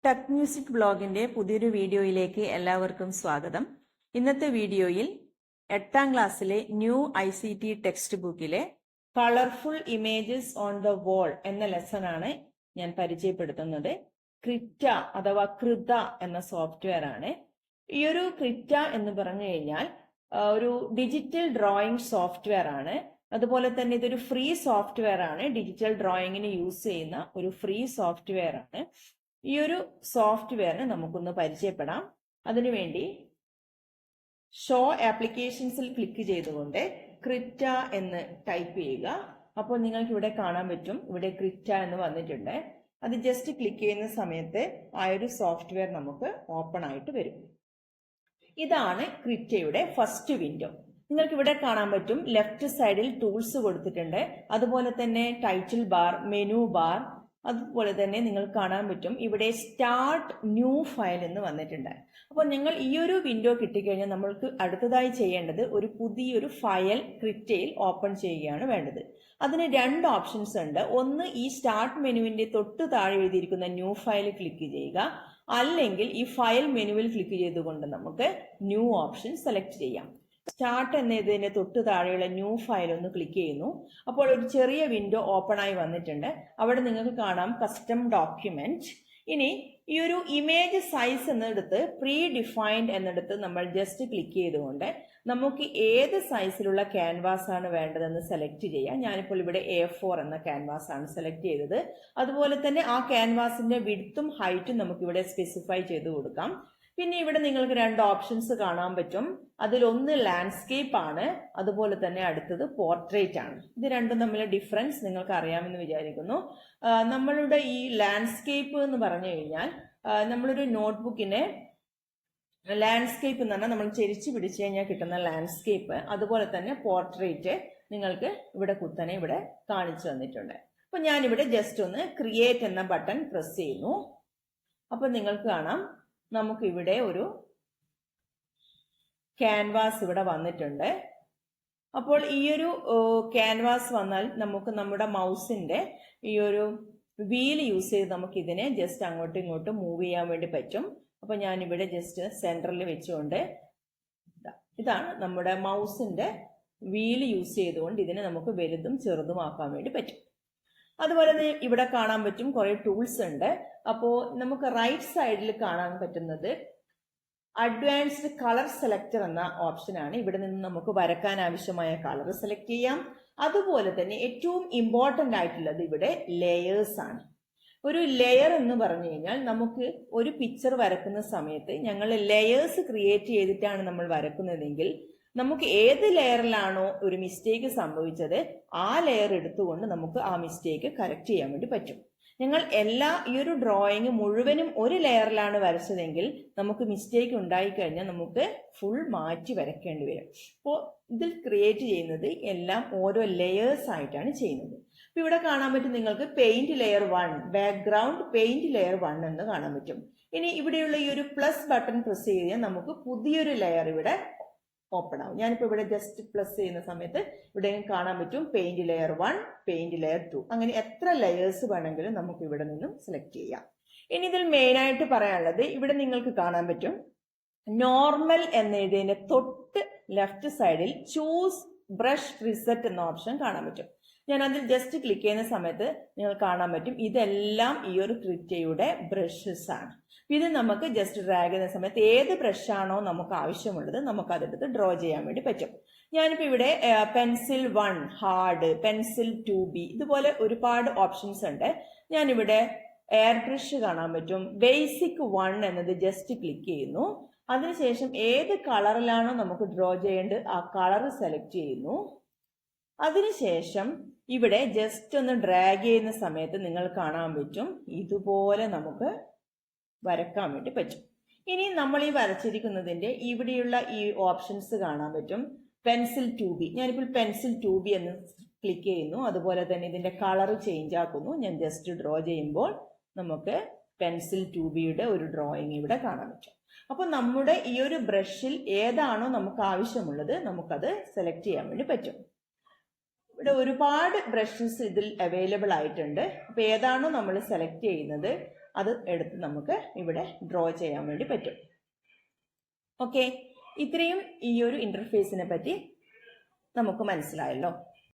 Tech music ബ്ലോഗിന്റെ പുതിയൊരു വീഡിയോയിലേക്ക് എല്ലാവർക്കും സ്വാഗതം. ഇന്നത്തെ വീഡിയോയിൽ 8ാം ക്ലാസ്സിലെ ന്യൂ ICT ടെക്സ്റ്റ് ബുക്കിലെ colourful images on the wall എന്ന ലെസൺ ആണ് ഞാൻ പരിചയപ്പെടുത്തുന്നത്. ക്രിറ്റ അഥവാ കൃത എന്ന സോഫ്റ്റ്വെയർ ആണ്. ഈ ഒരു ക്രിറ്റ എന്ന് പറഞ്ഞു കഴിഞ്ഞാൽ ഒരു ഡിജിറ്റൽ ഡ്രോയിങ് സോഫ്റ്റ്വെയർ ആണ്. അതുപോലെ തന്നെ ഇതൊരു ഫ്രീ സോഫ്റ്റ്വെയർ ആണ്. ഡിജിറ്റൽ ഡ്രോയിങ്ങിന് യൂസ് ചെയ്യുന്ന ഒരു ഫ്രീ സോഫ്റ്റ്വെയർ ആണ്. ഈ ഒരു സോഫ്റ്റ്വെയറിനെ നമുക്കൊന്ന് പരിചയപ്പെടാം. അതിനുവേണ്ടി ഷോ ആപ്ലിക്കേഷൻസിൽ ക്ലിക്ക് ചെയ്തുകൊണ്ട് ക്രിറ്റ എന്ന് ടൈപ്പ് ചെയ്യുക. അപ്പോൾ നിങ്ങൾക്ക് ഇവിടെ കാണാൻ പറ്റും, ഇവിടെ ക്രിറ്റ എന്ന് വന്നിട്ടുണ്ട്. അത് ജസ്റ്റ് ക്ലിക്ക് ചെയ്യുന്ന സമയത്ത് ആ ഒരു സോഫ്റ്റ്വെയർ നമുക്ക് ഓപ്പൺ ആയിട്ട് വരും. ഇതാണ് ക്രിറ്റയുടെ ഫസ്റ്റ് വിൻഡോ. നിങ്ങൾക്ക് ഇവിടെ കാണാൻ പറ്റും, ലെഫ്റ്റ് സൈഡിൽ ടൂൾസ് കൊടുത്തിട്ടുണ്ട്. അതുപോലെ തന്നെ ടൈറ്റിൽ ബാർ, മെനു ബാർ, അതുപോലെ തന്നെ നിങ്ങൾക്ക് കാണാൻ പറ്റും ഇവിടെ സ്റ്റാർട്ട് ന്യൂ ഫയൽ എന്ന് വന്നിട്ടുണ്ട്. അപ്പോൾ നിങ്ങൾ ഈ ഒരു വിൻഡോ കിട്ടിക്കഴിഞ്ഞാൽ നമ്മൾക്ക് അടുത്തതായി ചെയ്യേണ്ടത് ഒരു പുതിയൊരു ഫയൽ ക്രിറ്റയിൽ ഓപ്പൺ ചെയ്യുകയാണ് വേണ്ടത്. അതിന് രണ്ട് ഓപ്ഷൻസ് ഉണ്ട്. ഒന്ന്, ഈ സ്റ്റാർട്ട് മെനുവിന്റെ തൊട്ട് താഴെ എഴുതിയിരിക്കുന്ന ന്യൂ ഫയൽ ക്ലിക്ക് ചെയ്യുക, അല്ലെങ്കിൽ ഈ ഫയൽ മെനുവിൽ ക്ലിക്ക് ചെയ്തുകൊണ്ട് നമുക്ക് ന്യൂ ഓപ്ഷൻ സെലക്ട് ചെയ്യാം. സ്റ്റാർട്ട് എന്നതിന്റെ തൊട്ട് താഴെയുള്ള ന്യൂ ഫയൽ ഒന്ന് ക്ലിക്ക് ചെയ്യുന്നു. അപ്പോൾ ഒരു ചെറിയ വിൻഡോ ഓപ്പൺ ആയി വന്നിട്ടുണ്ട്. അവിടെ നിങ്ങൾക്ക് കാണാം കസ്റ്റം ഡോക്യുമെന്റ്. ഇനി ഈ ഒരു ഇമേജ് സൈസ് എന്നെടുത്ത് പ്രീ ഡിഫൈൻഡ് എന്നെടുത്ത് നമ്മൾ ജസ്റ്റ് ക്ലിക്ക് ചെയ്തുകൊണ്ട് നമുക്ക് ഏത് സൈസിലുള്ള ക്യാൻവാസ് ആണ് വേണ്ടതെന്ന് സെലക്ട് ചെയ്യാം. ഞാനിപ്പോൾ ഇവിടെ A4 എന്ന ക്യാൻവാസ് ആണ് സെലക്ട് ചെയ്തത്. അതുപോലെ തന്നെ ആ ക്യാൻവാസിന്റെ വിഡ്ത്തും ഹൈറ്റും നമുക്ക് ഇവിടെ സ്പെസിഫൈ ചെയ്ത് കൊടുക്കാം. പിന്നെ ഇവിടെ നിങ്ങൾക്ക് രണ്ട് ഓപ്ഷൻസ് കാണാൻ പറ്റും. അതിലൊന്ന് ലാൻഡ്സ്കേപ്പ് ആണ്, അതുപോലെ തന്നെ അടുത്തത് പോർട്രേറ്റ് ആണ്. ഇത് രണ്ടും തമ്മിലെ ഡിഫറൻസ് നിങ്ങൾക്ക് അറിയാമെന്ന് വിചാരിക്കുന്നു. നമ്മളുടെ ഈ ലാൻഡ്സ്കേപ്പ് എന്ന് പറഞ്ഞു കഴിഞ്ഞാൽ നമ്മളൊരു നോട്ട്ബുക്കിനെ ലാൻഡ്സ്കേപ്പ് എന്ന് പറഞ്ഞാൽ നമ്മൾ ചെരിച്ച് പിടിച്ചു കഴിഞ്ഞാൽ കിട്ടുന്ന ലാൻഡ്സ്കേപ്പ്, അതുപോലെ തന്നെ പോർട്രേറ്റ് നിങ്ങൾക്ക് ഇവിടെ കുത്തനെ ഇവിടെ കാണിച്ചു തന്നിട്ടുണ്ട്. അപ്പൊ ഞാനിവിടെ ജസ്റ്റ് ഒന്ന് ക്രിയേറ്റ് എന്ന ബട്ടൺ പ്രസ് ചെയ്യുന്നു. അപ്പൊ നിങ്ങൾക്ക് കാണാം നമുക്ക് ഇവിടെ ഒരു ക്യാൻവാസ് ഇവിടെ വന്നിട്ടുണ്ട്. അപ്പോൾ ഈ ഒരു ക്യാൻവാസ് വന്നാൽ നമുക്ക് നമ്മുടെ മൗസിന്റെ ഈ ഒരു വീൽ യൂസ് ചെയ്ത് നമുക്ക് ഇതിനെ ജസ്റ്റ് അങ്ങോട്ടും ഇങ്ങോട്ടും മൂവ് ചെയ്യാൻ വേണ്ടി പറ്റും. അപ്പൊ ഞാനിവിടെ ജസ്റ്റ് സെന്ററിൽ വെച്ചുകൊണ്ട് ഇതാണ് നമ്മുടെ മൗസിന്റെ വീൽ യൂസ് ചെയ്തുകൊണ്ട് ഇതിനെ നമുക്ക് വലുതും ചെറുതും ആക്കാൻ വേണ്ടി പറ്റും. അതുപോലെ തന്നെ ഇവിടെ കാണാൻ പറ്റും കുറെ ടൂൾസ് ഉണ്ട്. അപ്പോൾ നമുക്ക് റൈറ്റ് സൈഡിൽ കാണാൻ പറ്റുന്നത് അഡ്വാൻസ്ഡ് കളർ സെലക്ടർ എന്ന ഓപ്ഷനാണ്. ഇവിടെ നിന്ന് നമുക്ക് വരക്കാൻ ആവശ്യമായ കളർ സെലക്ട് ചെയ്യാം. അതുപോലെ തന്നെ ഏറ്റവും ഇമ്പോർട്ടന്റ് ആയിട്ടുള്ളത് ഇവിടെ ലെയേഴ്സ് ആണ്. ഒരു ലെയർ എന്ന് പറഞ്ഞു കഴിഞ്ഞാൽ നമുക്ക് ഒരു പിക്ചർ വരക്കുന്ന സമയത്ത് ഞങ്ങൾ ലെയേഴ്സ് ക്രിയേറ്റ് ചെയ്തിട്ടാണ് നമ്മൾ വരക്കുന്നതെങ്കിൽ നമുക്ക് ഏത് ലെയറിലാണോ ഒരു മിസ്റ്റേക്ക് സംഭവിച്ചത് ആ ലെയർ എടുത്തുകൊണ്ട് നമുക്ക് ആ മിസ്റ്റേക്ക് കറക്റ്റ് ചെയ്യാൻ വേണ്ടി പറ്റും. ഞങ്ങൾ ഈ ഒരു ഡ്രോയിങ് മുഴുവനും ഒരു ലെയറിലാണ് വരച്ചതെങ്കിൽ നമുക്ക് മിസ്റ്റേക്ക് ഉണ്ടായിക്കഴിഞ്ഞാൽ നമുക്ക് ഫുൾ മാറ്റി വരയ്ക്കേണ്ടി വരും. അപ്പോൾ ഇതിൽ ക്രിയേറ്റ് ചെയ്യുന്നത് എല്ലാം ഓരോ ലെയേഴ്സ് ആയിട്ടാണ് ചെയ്യുന്നത്. അപ്പൊ ഇവിടെ കാണാൻ പറ്റും നിങ്ങൾക്ക് paint layer 1, background paint layer 1 എന്ന് കാണാൻ പറ്റും. ഇനി ഇവിടെയുള്ള ഈ ഒരു പ്ലസ് ബട്ടൺ പ്രസ് ചെയ്താൽ നമുക്ക് പുതിയൊരു ലെയർ ഇവിടെ ഓപ്പൺ ആവും. ഞാനിപ്പോ ഇവിടെ ജസ്റ്റ് പ്ലസ് ചെയ്യുന്ന സമയത്ത് ഇവിടെ കാണാൻ പറ്റും പെയിന്റ് ലെയർ 1, പെയിന്റ് ലെയർ 2, അങ്ങനെ എത്ര ലെയേഴ്സ് വേണമെങ്കിലും നമുക്ക് ഇവിടെ നിന്നും സെലക്ട് ചെയ്യാം. ഇനി ഇതിൽ മെയിൻ ആയിട്ട് പറയാനുള്ളത് ഇവിടെ നിങ്ങൾക്ക് കാണാൻ പറ്റും നോർമൽ എന്നെഴുതിയതിന്റെ തൊട്ട് ലെഫ്റ്റ് സൈഡിൽ ചൂസ് ബ്രഷ് റിസെറ്റ് എന്ന ഓപ്ഷൻ കാണാൻ പറ്റും. ഞാൻ അതിൽ ജസ്റ്റ് ക്ലിക്ക് ചെയ്യുന്ന സമയത്ത് നിങ്ങൾ കാണാൻ പറ്റും ഇതെല്ലാം ഈ ഒരു ക്രിറ്റയുടെ ബ്രഷസ് ആണ്. ഇത് നമുക്ക് ജസ്റ്റ് ഡ്രാഗ് ചെയ്യുന്ന സമയത്ത് ഏത് ബ്രഷാണോ നമുക്ക് ആവശ്യമുള്ളത് നമുക്ക് അതെടുത്ത് ഡ്രോ ചെയ്യാൻ വേണ്ടി പറ്റും. ഞാനിപ്പോ ഇവിടെ പെൻസിൽ 1 ഹാർഡ്, പെൻസിൽ 2B, ഇതുപോലെ ഒരുപാട് ഓപ്ഷൻസ് ഉണ്ട്. ഞാനിവിടെ എയർ ബ്രഷ് കാണാൻ പറ്റും. ബേസിക് 1 എന്നത് ജസ്റ്റ് ക്ലിക്ക് ചെയ്യുന്നു. അതിനുശേഷം ഏത് കളറിലാണോ നമുക്ക് ഡ്രോ ചെയ്യേണ്ടത് ആ കളർ സെലക്ട് ചെയ്യുന്നു. അതിനുശേഷം ഇവിടെ ജസ്റ്റ് ഒന്ന് ഡ്രാഗ് ചെയ്യുന്ന സമയത്ത് നിങ്ങൾ കാണാൻ പറ്റും ഇതുപോലെ നമുക്ക് വരക്കാൻ വേണ്ടി പറ്റും. ഇനി നമ്മൾ ഈ വരച്ചിരിക്കുന്നതിന്റെ ഇവിടെയുള്ള ഈ ഓപ്ഷൻസ് കാണാൻ പറ്റും. പെൻസിൽ 2B, ഞാനിപ്പോൾ പെൻസിൽ 2B എന്ന് ക്ലിക്ക് ചെയ്യുന്നു. അതുപോലെ തന്നെ ഇതിന്റെ കളർ ചേഞ്ച് ആക്കുന്നു. ഞാൻ ജസ്റ്റ് ഡ്രോ ചെയ്യുമ്പോൾ നമുക്ക് പെൻസിൽ 2Bയുടെ ഒരു ഡ്രോയിങ് ഇവിടെ കാണാൻ പറ്റും. അപ്പൊ നമ്മുടെ ഈ ഒരു ബ്രഷിൽ ഏതാണോ നമുക്ക് ആവശ്യമുള്ളത് നമുക്കത് സെലക്ട് ചെയ്യാൻ വേണ്ടി പറ്റും. ഇവിടെ ഒരുപാട് ബ്രഷസ് ഇതിൽ അവൈലബിൾ ആയിട്ടുണ്ട്. അപ്പോൾ ഏതാണോ നമ്മൾ സെലക്ട് ചെയ്യുന്നത് അത് എടുത്ത് നമുക്ക് ഇവിടെ ഡ്രോ ചെയ്യാൻ വേണ്ടി പറ്റും. ഓക്കെ, ഇത്രയും ഈ ഒരു ഇന്റർഫേസിനെ പറ്റി നമുക്ക് മനസ്സിലായല്ലോ.